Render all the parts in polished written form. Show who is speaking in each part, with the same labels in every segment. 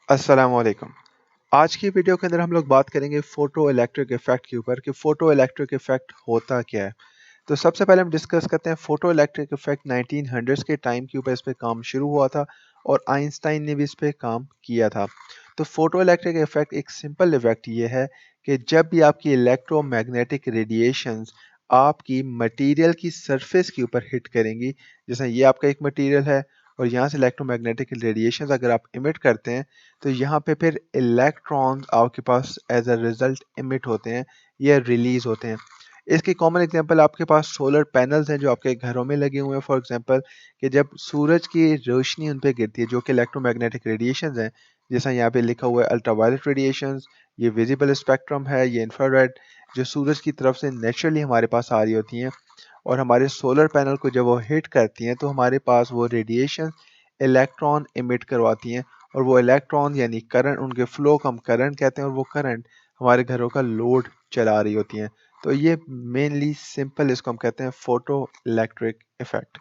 Speaker 1: अस्सलामुअलैकुम। आज की वीडियो के अंदर हम लोग बात करेंगे फोटो इलेक्ट्रिक इफेक्ट के ऊपर कि फोटो इलेक्ट्रिक इफेक्ट होता क्या है। तो सबसे पहले हम डिस्कस करते हैं फोटो इलेक्ट्रिक इफेक्ट 1900s के टाइम के ऊपर इस पे काम शुरू हुआ था और आइंस्टाइन ने भी इस पे काम किया था। तो फोटो इलेक्ट्रिक इफेक्ट एक सिंपल इफेक्ट ये है कि जब भी आपकी इलेक्ट्रोमैग्नेटिक रेडिएशंस आपकी मटेरियल की सरफेस के ऊपर हिट करेंगी, जैसे ये आपका एक मटेरियल है और यहाँ से इलेक्ट्रोमैग्नेटिक रेडिएशंस अगर आप इमिट करते हैं तो यहाँ पे फिर इलेक्ट्रॉन्स आपके पास एज अ रिजल्ट इमिट होते हैं या रिलीज होते हैं। इसकी कॉमन एग्जांपल आपके पास सोलर पैनल्स हैं जो आपके घरों में लगे हुए हैं। फॉर एग्जांपल कि जब सूरज की रोशनी उन पे गिरती है जो कि इलेक्ट्रोमैग्नेटिक रेडिएशंस हैं, जैसा यहाँ पे लिखा हुआ है अल्ट्रावायलेट रेडिएशंस, ये विजिबल स्पेक्ट्रम है, ये इंफ्रारेड, जो सूरज की तरफ से नेचुरली हमारे पास आ रही होती हैं और हमारे सोलर पैनल को जब वो हिट करती हैं तो हमारे पास वो रेडिएशन इलेक्ट्रॉन इमिट करवाती हैं और वो इलेक्ट्रॉन यानी करंट, उनके फ्लो को हम करंट कहते हैं और वो करंट हमारे घरों का लोड चला रही होती हैं। तो ये मेनली सिंपल इसको हम कहते हैं फोटो इलेक्ट्रिक इफेक्ट।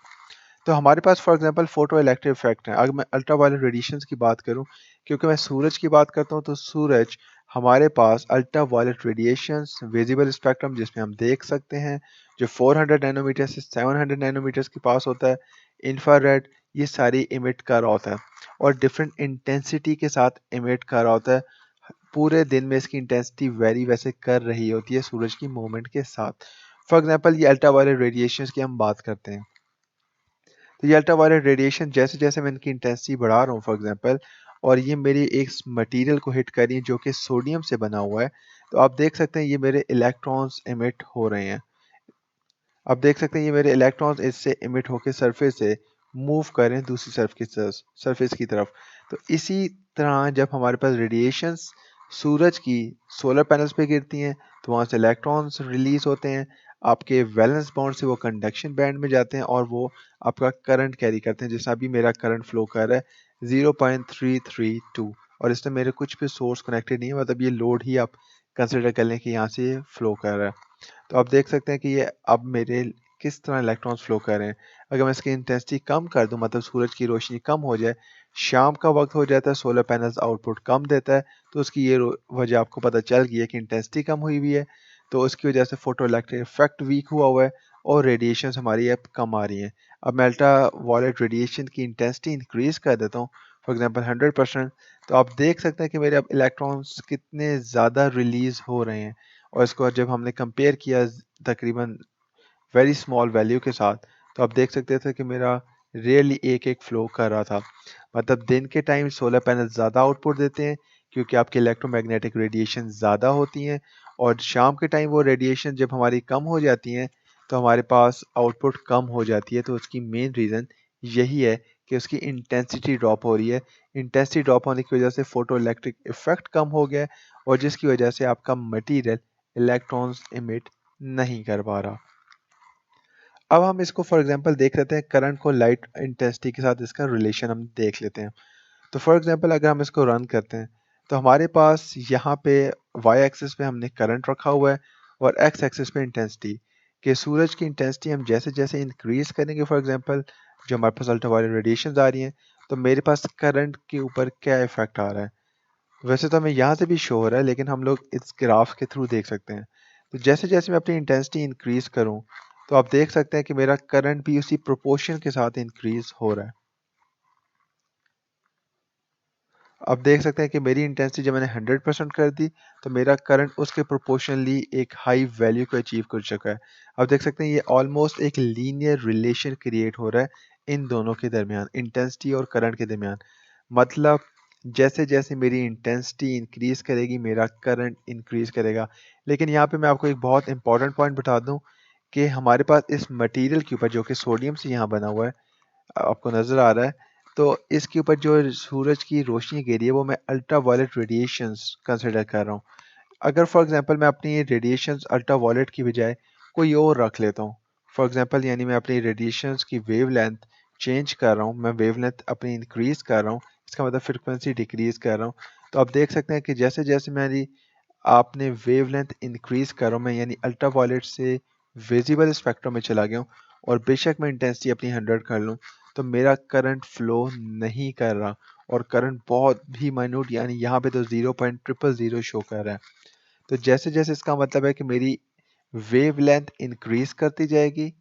Speaker 1: तो हमारे पास for example photoelectric effect है। अगर मैं अल्ट्रावायलेट रेडिएशंस की बात करूं, क्योंकि मैं सूरज की बात करता हूं तो सूरज हमारे पास अल्ट्रावायलेट रेडिएशंस विजिबल स्पेक्ट्रम जिसमें हम देख सकते हैं जो 400 नैनोमीटर से 700 नैनोमीटर के पास होता है, इंफ्रारेड, ये सारी इमिट कर रहा होता है और डिफरेंट इंटेंसिटी के साथ इमिट कर रहा होता है। पूरे दिन में इसकी इंटेंसिटी वेरी वैसे कर रही होती है सूरज की मूवमेंट के साथ। फॉर एग्जांपल ये अल्ट्रावायलेट रेडिएशंस की हम बात करते हैं, तो ये अल्ट्रावायलेट रेडिएशन जैसे जैसे मैं इनकी इंटेंसिटी बढ़ा रहा हूँ फॉर एग्जांपल, और ये मेरी एक मटेरियल को हिट कर रही है जो कि सोडियम से बना हुआ है, तो आप देख सकते हैं ये मेरे इलेक्ट्रॉन्स इमिट हो रहे हैं। आप देख सकते हैं ये मेरे इलेक्ट्रॉन्स इससे इमिट होकर सरफेस से मूव कर रहे हैं दूसरी सरफेस की तरफ। तो इसी तरह जब हमारे पास रेडिएशंस सूरज की सोलर पैनल्स पे गिरती हैं तो वहाँ से इलेक्ट्रॉन्स रिलीज होते हैं, आपके वैलेंस बॉन्ड से वो कंडक्शन बैंड में जाते हैं और वो आपका करंट कैरी करते हैं। जैसा अभी मेरा करंट फ्लो कर रहा है 0.332 और इसमें मेरे कुछ भी सोर्स कनेक्टेड नहीं है, मतलब ये लोड ही आप कंसिडर कर लें कि यहाँ से ये फ्लो कर रहा है। तो आप देख सकते हैं कि ये अब मेरे किस तरह इलेक्ट्रॉन्स फ्लो कर रहे हैं। अगर मैं इसकी इंटेंसिटी कम कर दूं, मतलब सूरज की रोशनी कम हो जाए, शाम का वक्त हो जाता है, सोलर पैनल्स आउटपुट कम देता है, तो उसकी ये वजह आपको पता चल गई है कि इंटेंसिटी कम हुई हुई है, तो उसकी वजह से फोटो इलेक्ट्रिक इफेक्ट वीक हुआ हुआ है और रेडिएशन हमारी अब कम आ रही हैं। अब मैं अल्ट्रा वायलेट रेडिएशन की इंटेंसिटी इंक्रीज कर देता हूँ, फॉर एग्जाम्पल 100%, तो आप देख सकते हैं कि मेरे अब इलेक्ट्रॉन्स कितने ज़्यादा रिलीज हो रहे हैं। और इसको जब हमने कंपेयर किया तकरीबन वेरी स्मॉल वैल्यू के साथ, तो आप देख सकते थे कि मेरा रियली एक एक फ्लो कर रहा था। मतलब दिन के टाइम सोलर पैनल ज़्यादा आउटपुट देते हैं क्योंकि आपकी इलेक्ट्रोमैग्नेटिक रेडिएशन ज़्यादा होती हैं, और शाम के टाइम वो रेडिएशन जब हमारी कम हो जाती हैं तो हमारे पास आउटपुट कम हो जाती है। तो उसकी मेन रीज़न यही है कि उसकी इंटेंसिटी ड्रॉप हो रही है। इंटेंसिटी ड्रॉप होने की वजह से फोटो इलेक्ट्रिक इफेक्ट कम हो गया है और जिसकी वजह से आपका मटीरियल इलेक्ट्रॉन्स इमिट नहीं कर पा रहा। अब हम इसको फॉर एग्जांपल देख लेते हैं, करंट को लाइट इंटेंसिटी के साथ इसका रिलेशन हम देख लेते हैं। तो फॉर एग्जांपल अगर हम इसको रन करते हैं तो हमारे पास यहाँ पे वाई एक्सिस पे हमने करंट रखा हुआ है और एक्स एक्सिस पे इंटेंसिटी, कि सूरज की इंटेंसिटी हम जैसे जैसे इंक्रीज करेंगे, फॉर एग्जांपल जो हमारे पास अल्ट्रावायलेट रेडिएशन आ रही हैं, तो मेरे पास करंट के ऊपर क्या इफेक्ट आ रहा है। वैसे तो हमें यहाँ से भी शो हो रहा है लेकिन हम लोग इस ग्राफ के थ्रू देख सकते हैं। तो जैसे जैसे मैं अपनी इंटेंसिटी इंक्रीज करूँ तो आप देख सकते हैं कि मेरा करंट भी उसी प्रोपोर्शन के साथ इंक्रीज हो रहा है। आप देख सकते हैं कि मेरी इंटेंसिटी जब मैंने 100% कर दी तो मेरा करंट उसके प्रोपोर्शनली एक हाई वैल्यू को अचीव कर चुका है। आप देख सकते हैं ये ऑलमोस्ट एक लीनियर रिलेशन क्रिएट हो रहा है इन दोनों के दरमियान, इंटेंसिटी और करंट के दरमियान। मतलब जैसे जैसे मेरी इंटेंसिटी इंक्रीज करेगी मेरा करंट इंक्रीज करेगा। लेकिन यहाँ पे मैं आपको एक बहुत इंपॉर्टेंट पॉइंट बता दूं कि हमारे पास इस मटेरियल के ऊपर जो कि सोडियम से यहाँ बना हुआ है, आपको नज़र आ रहा है, तो इसके ऊपर जो सूरज की रोशनी गिरी है वो मैं अल्ट्रा वायलेट रेडिएशंस कंसिडर कर रहा हूँ। अगर फॉर एग्जांपल मैं अपनी रेडिएशंस अल्ट्रा वायलेट की बजाय कोई और रख लेता हूँ, फॉर एग्जांपल यानी मैं अपनी रेडिएशंस की वेवलेंथ चेंज कर रहा हूँ, मैं वेवलेंथ अपनी इंक्रीज कर रहा हूँ, इसका मतलब फ्रिक्वेंसी डिक्रीज कर रहा हूँ, तो आप देख सकते हैं कि जैसे जैसे मेरी आपने वेवलेंथ इंक्रीज कर रहा हूँ मैं, यानी अल्ट्रा वायलेट से विजिबल स्पेक्ट्रम में चला गया हूँ, और बेशक मैं इंटेंसिटी अपनी 100 कर लूँ तो मेरा करंट फ्लो नहीं कर रहा और करंट बहुत भी माइन्यूट, यानी यहाँ पे तो 0.000 शो कर रहा है। तो जैसे जैसे इसका मतलब है कि मेरी वेव लेंथ इंक्रीज करती जाएगी,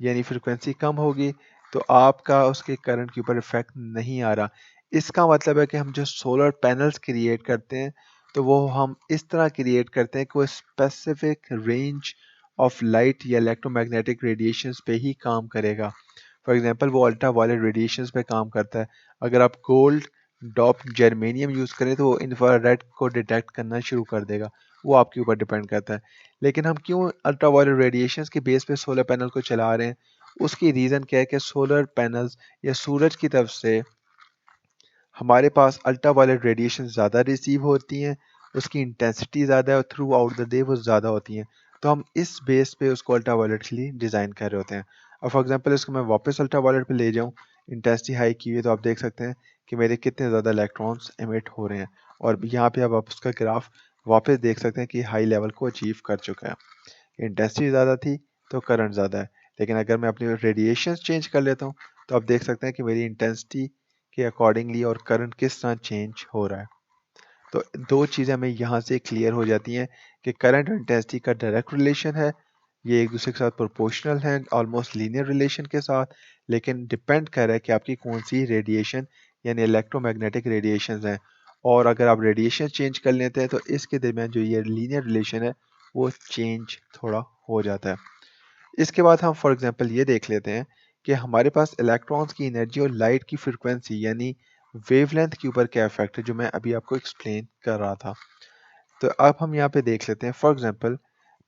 Speaker 1: यानी फ्रिक्वेंसी कम होगी, तो आपका उसके करंट के ऊपर इफेक्ट नहीं आ रहा। इसका मतलब है कि हम जो सोलर पैनल्स क्रिएट करते हैं तो वो हम इस तरह क्रिएट करते हैं कि वो स्पेसिफिक रेंज ऑफ लाइट या इलेक्ट्रोमैग्नेटिक रेडिएशंस पे ही काम करेगा। फॉर एग्जांपल वो अल्ट्रा वायलेट रेडिएशंस पे काम करता है। अगर आप गोल्ड डॉप जर्मेनियम यूज़ करें तो वो इंफ्रारेड को डिटेक्ट करना शुरू कर देगा। वो आपके ऊपर डिपेंड करता है। लेकिन हम क्यों अल्ट्रा वायलेट रेडिएशंस के बेस पे सोलर पैनल को चला रहे हैं? उसकी रीज़न क्या है कि सोलर पैनल्स या सूरज की तरफ से हमारे पास अल्ट्रा वायलेट रेडिएशन ज़्यादा रिसीव होती हैं, उसकी इंटेंसिटी ज़्यादा है और थ्रू आउट द डे वो ज़्यादा होती हैं। तो हम इस बेस पे उसको अल्ट्रा वायलेट के लिए डिज़ाइन कर रहे होते हैं। और फॉर एग्जांपल इसको मैं वापस अल्ट्रा वायलेट पे ले जाऊँ, इंटेंसिटी हाई की हुई है, तो आप देख सकते हैं कि मेरे कितने ज़्यादा इलेक्ट्रॉन्स एमिट हो रहे हैं। और यहाँ पे अब आप उसका ग्राफ वापस देख सकते हैं कि हाई लेवल को अचीव कर चुका है। इंटेंसिटी ज़्यादा थी तो करंट ज़्यादा है। लेकिन अगर मैं अपनी रेडिएशन चेंज कर लेता हूँ तो आप देख सकते हैं कि मेरी इंटेंसिटी के अकॉर्डिंगली और करंट किस तरह चेंज हो रहा है। तो दो चीज़ें हमें यहाँ से क्लियर हो जाती हैं कि करंट और इंटेंसिटी का डायरेक्ट रिलेशन है, ये एक दूसरे के साथ प्रोपोर्शनल है, ऑलमोस्ट लीनियर रिलेशन के साथ, लेकिन डिपेंड कर रहा है कि आपकी कौन सी रेडिएशन यानी इलेक्ट्रोमैग्नेटिक रेडिएशन हैं। और अगर आप रेडिएशन चेंज कर लेते हैं तो इसके दरमियान जो ये लीनियर रिलेशन है वो चेंज थोड़ा हो जाता है। इसके बाद हम फॉर एग्जांपल ये देख लेते हैं कि हमारे पास इलेक्ट्रॉन्स की एनर्जी और लाइट की फ्रीक्वेंसी यानी वेवलेंथ के ऊपर क्या इफेक्ट है, जो मैं अभी आपको एक्सप्लेन कर रहा था। तो अब हम यहाँ पे देख लेते हैं। फॉर एग्जांपल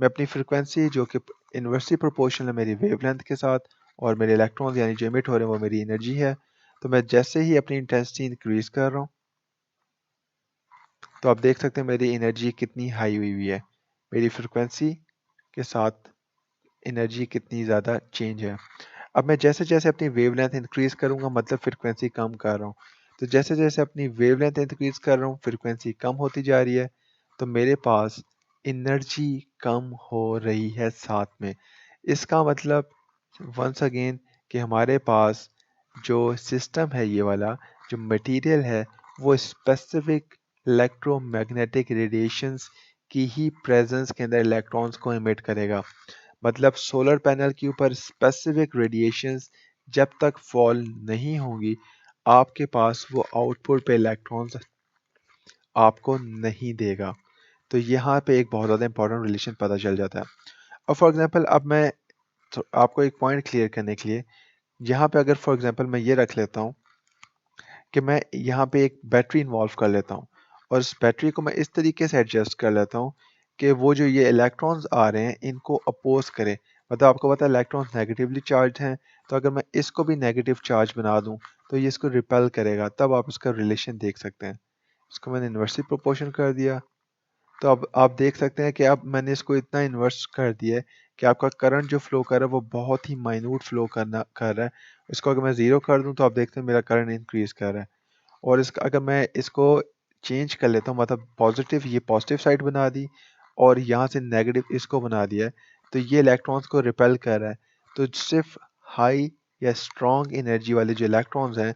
Speaker 1: मैं अपनी फ्रीक्वेंसी जो कि इन्वर्सली प्रोपोर्शनल है मेरी वेवलेंथ के साथ, और मेरे इलेक्ट्रॉन्स यानी जो एमिट हो रहे हैं वो मेरी एनर्जी है। तो मैं जैसे ही अपनी इंटेंसिटी इंक्रीज कर रहा हूँ तो आप देख सकते हैं मेरी एनर्जी कितनी हाई हुई हुई है, मेरी फ्रिक्वेंसी के साथ एनर्जी कितनी ज़्यादा चेंज है। अब मैं जैसे जैसे अपनी वेवलेंथ इंक्रीज करूंगा मतलब फ्रिक्वेंसी कम कर रहा हूँ, तो जैसे जैसे अपनी वेवलेंथ इंक्रीज कर रहा हूँ फ्रिक्वेंसी कम होती जा रही है, तो मेरे पास एनर्जी कम हो रही है साथ में। इसका मतलब वंस अगेन कि हमारे पास जो सिस्टम है ये वाला जो मटेरियल है वो स्पेसिफिक इलेक्ट्रोमैग्नेटिक रेडिएशंस की ही प्रेजेंस के अंदर इलेक्ट्रॉन्स को एमिट करेगा। मतलब सोलर पैनल के ऊपर स्पेसिफिक रेडिएशंस जब तक फॉल नहीं होंगी आपके पास वो आउटपुट पे इलेक्ट्रॉन्स आपको नहीं देगा। तो यहाँ पे एक बहुत ज़्यादा इंपॉर्टेंट रिलेशन पता चल जाता है। अब फॉर एग्जांपल अब मैं आपको एक पॉइंट क्लियर करने के लिए यहाँ पे अगर फॉर एग्जांपल मैं ये रख लेता हूँ कि मैं यहाँ पे एक बैटरी इन्वॉल्व कर लेता हूँ और इस बैटरी को मैं इस तरीके से एडजस्ट कर लेता हूँ कि वो जो ये इलेक्ट्रॉन्स आ रहे हैं इनको अपोज करे। मतलब आपको पता है इलेक्ट्रॉन्स नेगेटिवली चार्ज हैं, तो अगर मैं इसको भी नेगेटिव चार्ज बना दूँ तो ये इसको रिपेल करेगा। तब आप इसका रिलेशन देख सकते हैं। इसको मैंने इन्वर्सली प्रोपोर्शन कर दिया, तो अब आप देख सकते हैं कि अब मैंने इसको इतना इन्वर्स कर दिया है कि आपका करंट जो फ्लो कर रहा है वो बहुत ही माइन्यूट फ्लो कर रहा है। इसको अगर मैं ज़ीरो कर दूं तो आप देखते हैं मेरा करंट इंक्रीज कर रहा है। और इसका अगर मैं इसको चेंज कर लेता हूँ मतलब पॉजिटिव ये पॉजिटिव साइड बना दी और यहाँ से नेगेटिव इसको बना दिया है, तो ये इलेक्ट्रॉन्स को रिपेल कर रहा है। तो सिर्फ हाई या स्ट्रॉन्ग एनर्जी वाले जो इलेक्ट्रॉन्स हैं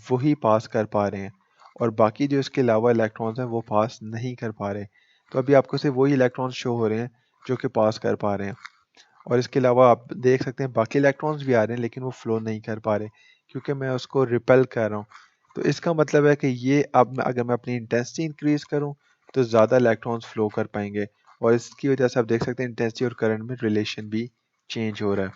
Speaker 1: वही पास कर पा रहे हैं और बाकी जो इसके अलावा इलेक्ट्रॉन्स हैं वो पास नहीं कर पा रहे। तो अभी आपको सिर्फ वही इलेक्ट्रॉन्स शो हो रहे हैं जो कि पास कर पा रहे हैं। और इसके अलावा आप देख सकते हैं बाकी इलेक्ट्रॉन्स भी आ रहे हैं लेकिन वो फ्लो नहीं कर पा रहे क्योंकि मैं उसको रिपेल कर रहा हूँ। तो इसका मतलब है कि ये अब अगर मैं अपनी इंटेंसिटी इंक्रीज करूँ तो ज़्यादा इलेक्ट्रॉन्स फ्लो कर पाएंगे और इसकी वजह से आप देख सकते हैं इंटेंसिटी और करंट में रिलेशन भी चेंज हो रहा है।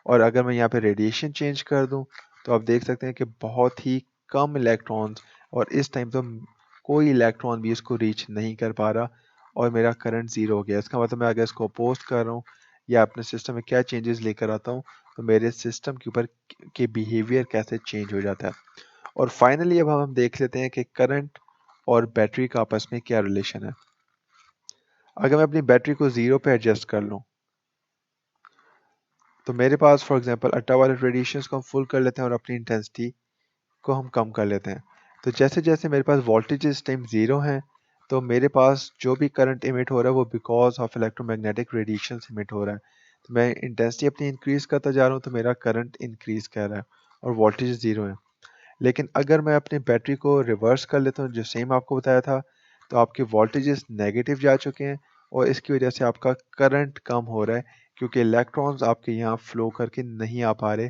Speaker 1: और अगर मैं यहाँ पे रेडिएशन चेंज कर दूँ तो आप देख सकते हैं कि बहुत ही कम इलेक्ट्रॉन्स, और इस टाइम तो कोई इलेक्ट्रॉन भी इसको रीच नहीं कर पा रहा और मेरा करंट ज़ीरो हो गया। इसका मतलब मैं अगर इसको अपोज कर रहा हूँ या अपने सिस्टम में क्या चेंजेस लेकर आता हूँ तो मेरे सिस्टम के ऊपर के बिहेवियर कैसे चेंज हो जाता है। और फाइनली अब हम देख लेते हैं कि करंट और बैटरी का आपस में क्या रिलेशन है। अगर मैं अपनी बैटरी को ज़ीरो पे एडजस्ट कर लूँ तो मेरे पास फॉर एग्जांपल अल्ट्रावायलेट रेडिएशंस को हम फुल कर लेते हैं और अपनी इंटेंसिटी को हम कम कर लेते हैं। तो जैसे जैसे मेरे पास वोल्टेज इस टाइम ज़ीरो हैं तो मेरे पास जो भी करंट इमिट हो रहा है वो because of electromagnetic radiation emit हो रहा है। तो मैं इंटेंसिटी अपनी इंक्रीज़ करता जा रहा हूँ तो मेरा करंट इंक्रीज़ कर रहा है और वोल्टेज ज़ीरो है। लेकिन अगर मैं अपनी बैटरी को रिवर्स कर लेता हूँ जो सेम आपको बताया था, तो आपके वोल्टेजेस नेगेटिव जा चुके हैं और इसकी वजह से आपका करंट कम हो रहा है क्योंकि इलेक्ट्रॉन्स आपके यहाँ फ्लो करके नहीं आ पा रहे,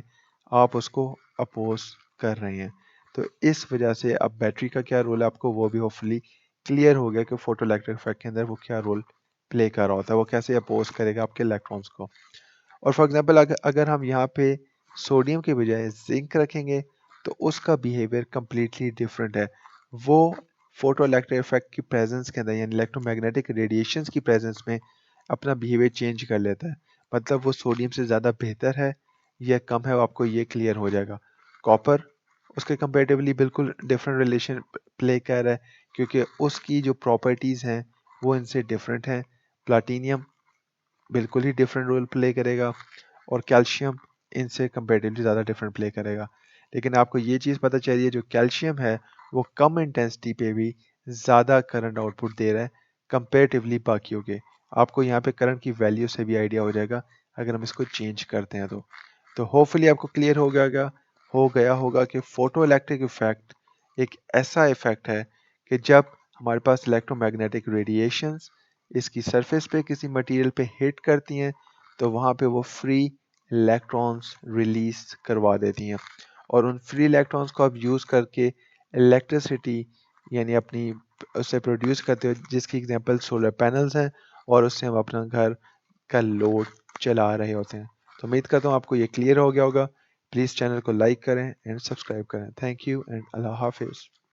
Speaker 1: आप उसको अपोज कर रहे हैं। तो इस वजह से अब बैटरी का क्या रोल है आपको वो भी होपफुली क्लियर हो गया कि फोटो इलेक्ट्रिक इफेक्ट के अंदर वो क्या रोल प्ले कर रहा होता है, वो कैसे अपोज करेगा आपके इलेक्ट्रॉन्स को। और फॉर एग्जांपल अगर हम यहाँ पे सोडियम के बजाय जिंक रखेंगे तो उसका बिहेवियर कम्प्लीटली डिफरेंट है। वो फोटो इलेक्ट्रिक इफेक्ट की प्रेजेंस के अंदर यानी इलेक्ट्रोमैग्नेटिक रेडिएशंस की प्रेजेंस में अपना बिहेवियर चेंज कर लेता है। मतलब वो सोडियम से ज़्यादा बेहतर है या कम है, वो आपको ये क्लियर हो जाएगा। कॉपर उसके कंपेरेटिवली बिल्कुल डिफरेंट रिलेशन प्ले कर रहा है क्योंकि उसकी जो प्रॉपर्टीज़ हैं वो इनसे डिफरेंट हैं। प्लाटीनियम बिल्कुल ही डिफरेंट रोल प्ले करेगा और कैल्शियम इनसे कंपेरेटिवली ज़्यादा डिफरेंट प्ले करेगा। लेकिन आपको ये चीज़ पता चाहिए जो कैल्शियम है वो कम इंटेंसिटी पे भी ज़्यादा करंट आउटपुट दे रहा है कंपेरेटिवली बाकियों के। आपको यहाँ पे करंट की वैल्यू से भी आइडिया हो जाएगा अगर हम इसको चेंज करते हैं तो होपफुली आपको क्लियर हो गया होगा कि फोटो इलेक्ट्रिक इफेक्ट एक ऐसा इफेक्ट है कि जब हमारे पास इलेक्ट्रोमैग्नेटिक रेडिएशंस इसकी सरफेस पे किसी मटेरियल पे हिट करती हैं तो वहाँ पे वो फ्री इलेक्ट्रॉन्स रिलीज करवा देती हैं और उन फ्री इलेक्ट्रॉन्स को आप यूज़ करके इलेक्ट्रिसिटी यानी अपनी उससे प्रोड्यूस करते हो, जिसकी एग्जांपल सोलर पैनल्स हैं और उससे हम अपना घर का लोड चला रहे होते हैं। तो उम्मीद करता हूँ आपको ये क्लियर हो गया होगा। प्लीज़ चैनल को लाइक करें एंड सब्सक्राइब करें। थैंक यू एंड अल्लाह हाफिज़।